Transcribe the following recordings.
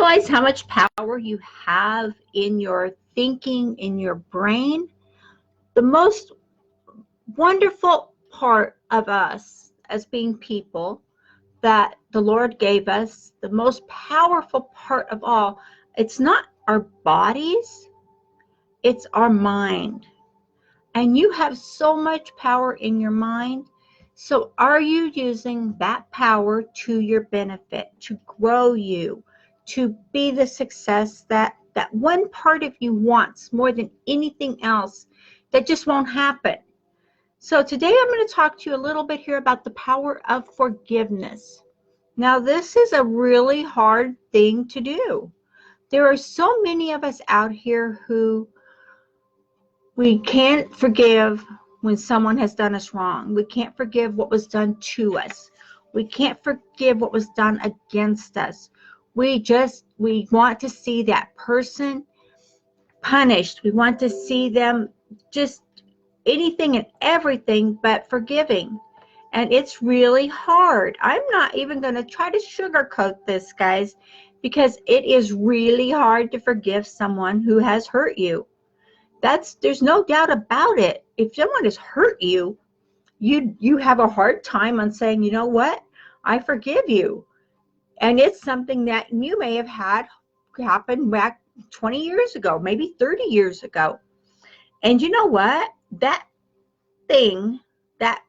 realize how much power you have in your thinking, in your brain? The most wonderful part of us as being people that the Lord gave us, the most powerful part of all, it's not our bodies, it's our mind. And you have so much power in your mind. So are you using that power to your benefit, to grow you, to be the success that one part of you wants more than anything else that just won't happen? So today I'm going to talk to you a little bit here about the power of forgiveness. Now, this is a really hard thing to do. There are so many of us out here who we can't forgive when someone has done us wrong. We can't forgive what was done to us. We can't forgive what was done against us. We want to see that person punished. We want to see them just anything and everything but forgiving. And it's really hard. I'm not even going to try to sugarcoat this, guys, because it is really hard to forgive someone who has hurt you. There's no doubt about it. If someone has hurt you, you have a hard time on saying, you know what, I forgive you. And it's something that you may have had happen back 20 years ago, maybe 30 years ago. And you know what? That thing that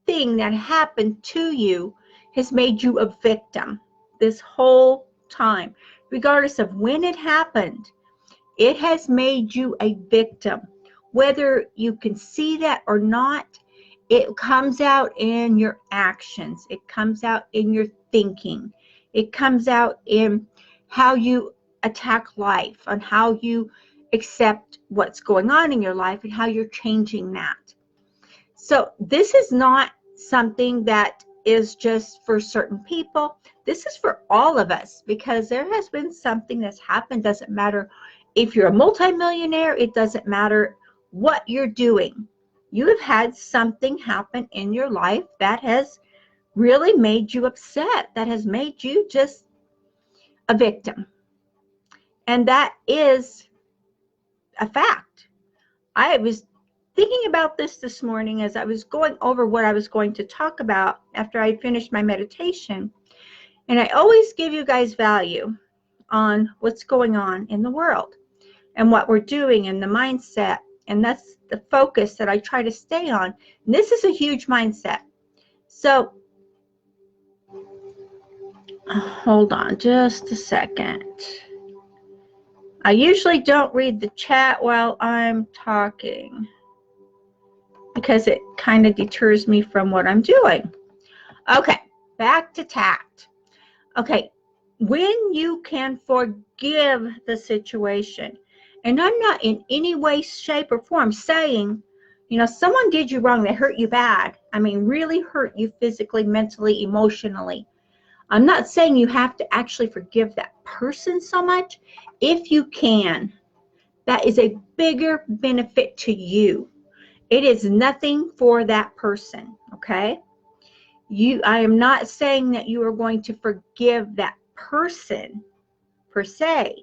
happened to you has made you a victim this whole time, regardless of when it happened. It has made you a victim. Whether you can see that or not, it comes out in your actions. It comes out in your thinking. It comes out in how you attack life, on how you accept what's going on in your life and how you're changing that. So this is not something that is just for certain people. This is for all of us, because there has been something that's happened. Doesn't matter if you're a multimillionaire, it doesn't matter what you're doing. You have had something happen in your life that has really made you upset, that has made you just a victim. And that is a fact. I was thinking about this morning as I was going over what I was going to talk about after I finished my meditation. And I always give you guys value on what's going on in the world and what we're doing and the mindset. And that's the focus that I try to stay on. And this is a huge mindset. So hold on just a second. I usually don't read the chat while I'm talking because it kind of deters me from what I'm doing. Okay, back to tact. Okay, when you can forgive the situation, and I'm not in any way, shape, or form saying, you know, someone did you wrong, they hurt you bad. I mean, really hurt you physically, mentally, emotionally. I'm not saying you have to actually forgive that person so much. If you can, that is a bigger benefit to you. It is nothing for that person, okay? I am not saying that you are going to forgive that person per se.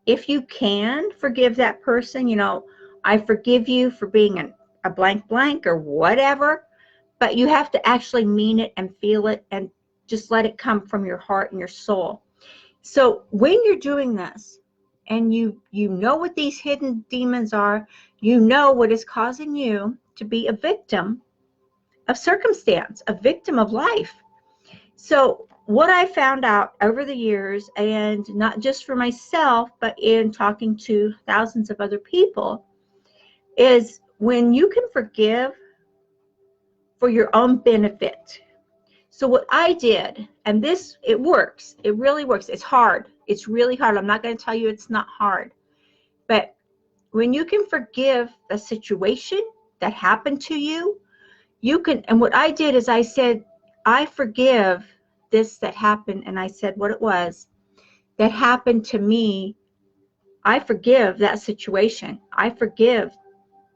If you can forgive that person, you know, I forgive you for being a blank blank or whatever, but you have to actually mean it and feel it and just let it come from your heart and your soul. So when you're doing this and you know what these hidden demons are, you know what is causing you to be a victim of circumstance, a victim of life. So what I found out over the years, and not just for myself, but in talking to thousands of other people, is when you can forgive for your own benefit. So what I did, and this, it works. It really works. It's hard. It's really hard. I'm not going to tell you it's not hard. But when you can forgive a situation that happened to you, you can, and what I did is I said, I forgive this that happened, and I said what it was that happened to me. I forgive that situation. I forgive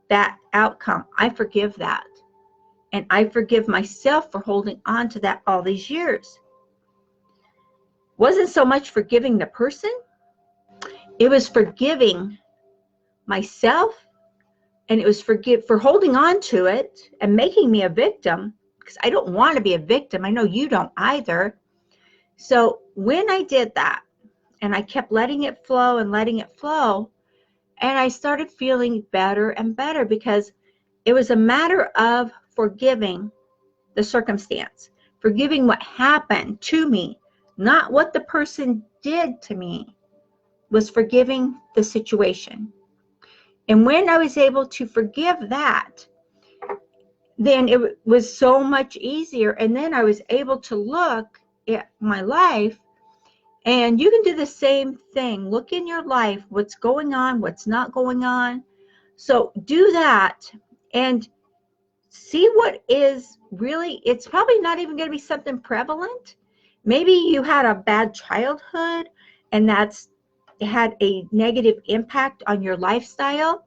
that outcome. I forgive that. And I forgive myself for holding on to that all these years. wasn't so much forgiving the person, it was forgiving myself, and it was for holding on to it and making me a victim, because I don't want to be a victim. I know you don't either. So when I did that, and I kept letting it flow and letting it flow, and I started feeling better and better, because it was a matter of forgiving the circumstance, forgiving what happened to me, not what the person did to me, was forgiving the situation. And when I was able to forgive that, then it was so much easier. And then I was able to look at my life, and you can do the same thing. Look in your life, what's going on, what's not going on. So do that and see what is really, it's probably not even going to be something prevalent. Maybe you had a bad childhood and that's had a negative impact on your lifestyle.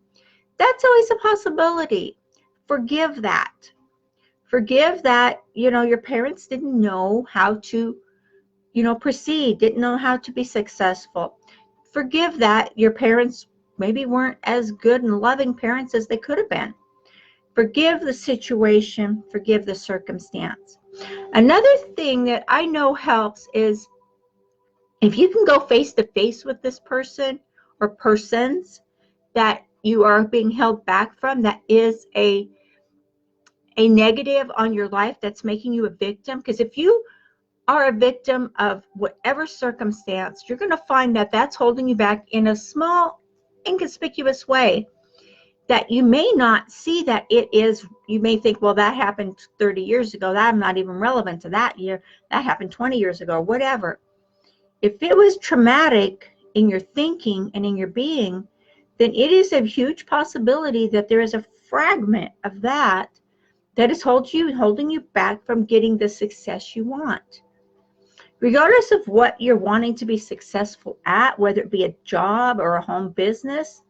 That's always a possibility. Forgive that. Forgive that, your parents didn't know how to, proceed, didn't know how to be successful. Forgive that your parents maybe weren't as good and loving parents as they could have been. Forgive the situation, forgive the circumstance. Another thing that I know helps is if you can go face to face with this person or persons that you are being held back from, that is a negative on your life, that's making you a victim. Because if you are a victim of whatever circumstance, you're going to find that that's holding you back in a small, inconspicuous way that you may not see that it is. You may think, well, that happened 30 years ago. That I'm not even relevant to that year. That happened 20 years ago, whatever. If it was traumatic in your thinking and in your being, then it is a huge possibility that there is a fragment of that is holding you back from getting the success you want. Regardless of what you're wanting to be successful at, whether it be a job or a home business,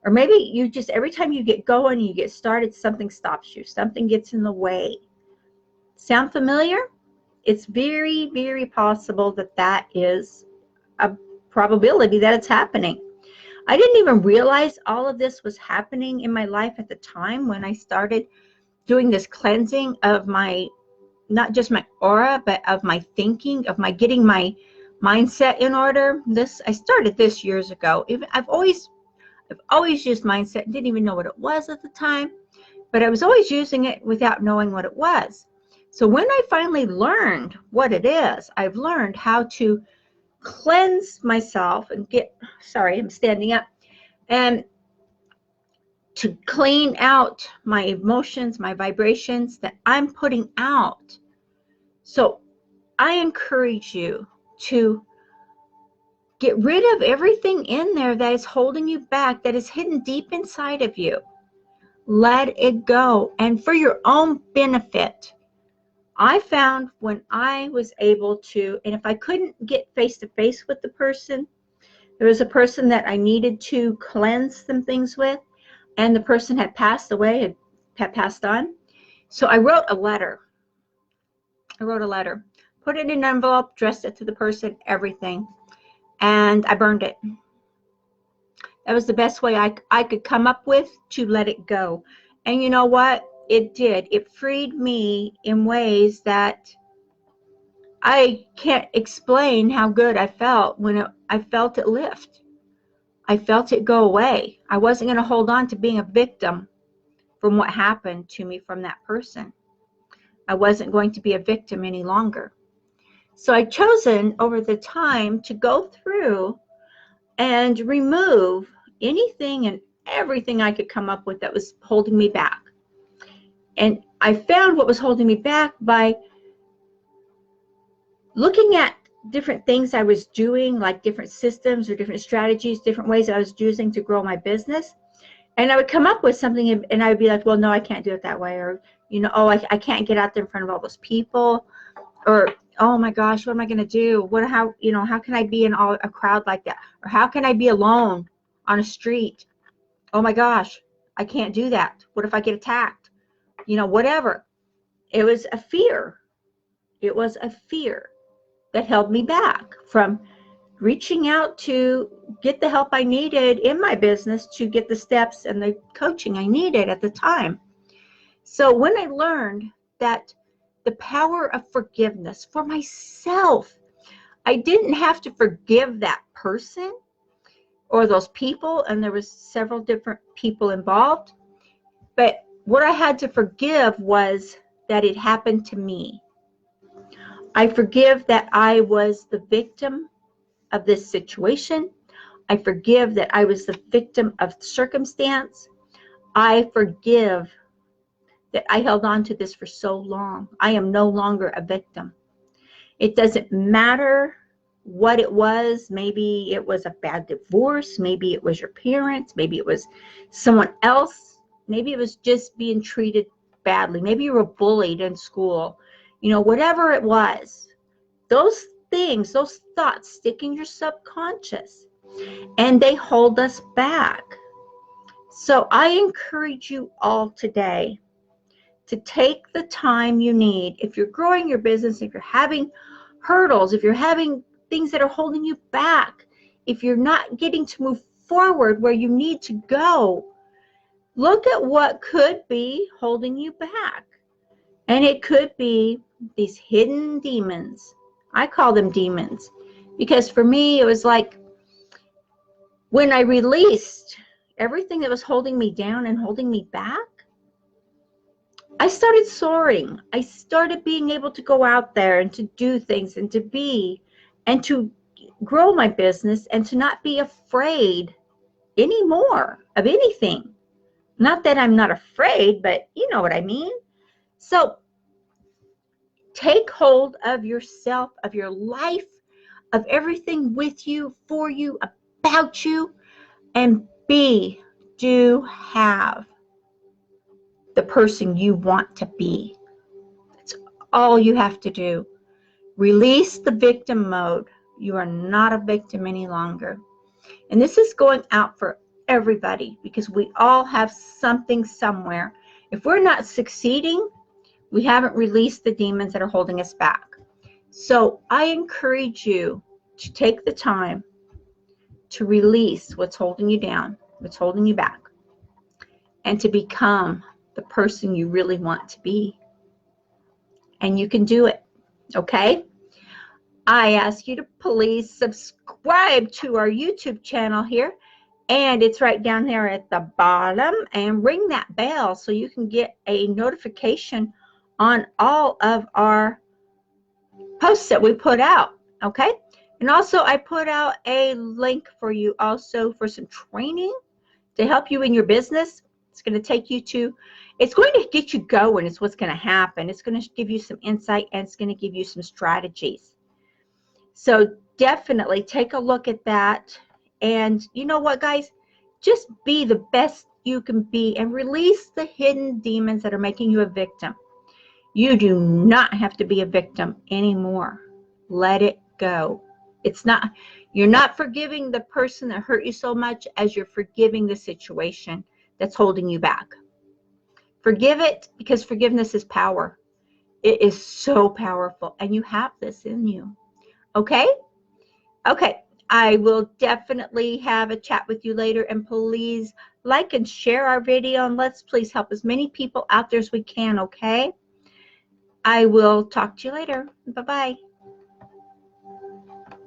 or maybe you just, every time you get going, you get started, something stops you, something gets in the way. Sound familiar? It's very, very possible that that is a probability that it's happening. I didn't even realize all of this was happening in my life at the time when I started doing this cleansing of my, not just my aura, but of my thinking, of my getting my mindset in order. I started this years ago. I've always used mindset, didn't even know what it was at the time, but I was always using it without knowing what it was. So when I finally learned what it is, I've learned how to cleanse myself and I'm standing up, and to clean out my emotions, my vibrations that I'm putting out. So I encourage you to get rid of everything in there that is holding you back, that is hidden deep inside of you. Let it go. And for your own benefit, I found when I was able to, and if I couldn't get face to face with the person, there was a person that I needed to cleanse some things with, and the person had passed away, had passed on. So I wrote a letter. Put it in an envelope, addressed it to the person, everything, and I burned it. That was the best way I could come up with to let it go. And you know what? It did. It freed me in ways that I can't explain how good I felt when I felt it lift. I felt it go away. I wasn't going to hold on to being a victim from what happened to me from that person. I wasn't going to be a victim any longer. So I've chosen over the time to go through and remove anything and everything I could come up with that was holding me back. And I found what was holding me back by looking at different things I was doing, like different systems or different strategies, different ways I was using to grow my business. And I would come up with something and I would be like, well, no, I can't do it that way. Or, I can't get out there in front of all those people. Or, oh my gosh, what am I going to do? How can I be in a crowd like that? Or how can I be alone on a street? Oh my gosh, I can't do that. What if I get attacked? Whatever. It was a fear. It was a fear. that held me back from reaching out to get the help I needed in my business to get the steps and the coaching I needed at the time. So when I learned that the power of forgiveness for myself, I didn't have to forgive that person or those people, and there was several different people involved, but what I had to forgive was that it happened to me. I forgive that I was the victim of this situation. I forgive that I was the victim of circumstance. I forgive that I held on to this for so long. I am no longer a victim. It doesn't matter what it was. Maybe it was a bad divorce. Maybe it was your parents. Maybe it was someone else. Maybe it was just being treated badly. Maybe you were bullied in school. You know, whatever it was, those things, those thoughts stick in your subconscious and they hold us back. So I encourage you all today to take the time you need. If you're growing your business, if you're having hurdles, if you're having things that are holding you back, if you're not getting to move forward where you need to go, look at what could be holding you back. And it could be these hidden demons. I call them demons because for me, it was like when I released everything that was holding me down and holding me back, I started soaring. I started being able to go out there and to do things and to be and to grow my business and to not be afraid anymore of anything. Not that I'm not afraid, but you know what I mean. So take hold of yourself, of your life, of everything with you, for you, about you, and do have the person you want to be. That's all you have to do. Release the victim mode. You are not a victim any longer. And this is going out for everybody because we all have something somewhere. If we're not succeeding, we haven't released the demons that are holding us back. So I encourage you to take the time to release what's holding you down, what's holding you back, and to become the person you really want to be. And you can do it, okay? I ask you to please subscribe to our YouTube channel here, and it's right down there at the bottom, and ring that bell so you can get a notification on all of our posts that we put out, okay? And also I put out a link for you also for some training to help you in your business. It's going to take you to, it's going to get you going. It's what's going to happen. It's going to give you some insight and it's going to give you some strategies. So definitely take a look at that. And you know what, guys? Just be the best you can be and release the hidden demons that are making you a victim. You do not have to be a victim anymore. Let it go. It's not, you're not forgiving the person that hurt you so much as you're forgiving the situation that's holding you back. Forgive it because forgiveness is power. It is so powerful and you have this in you. Okay? Okay. I will definitely have a chat with you later, and please like and share our video, and let's please help as many people out there as we can, okay? I will talk to you later. Bye-bye.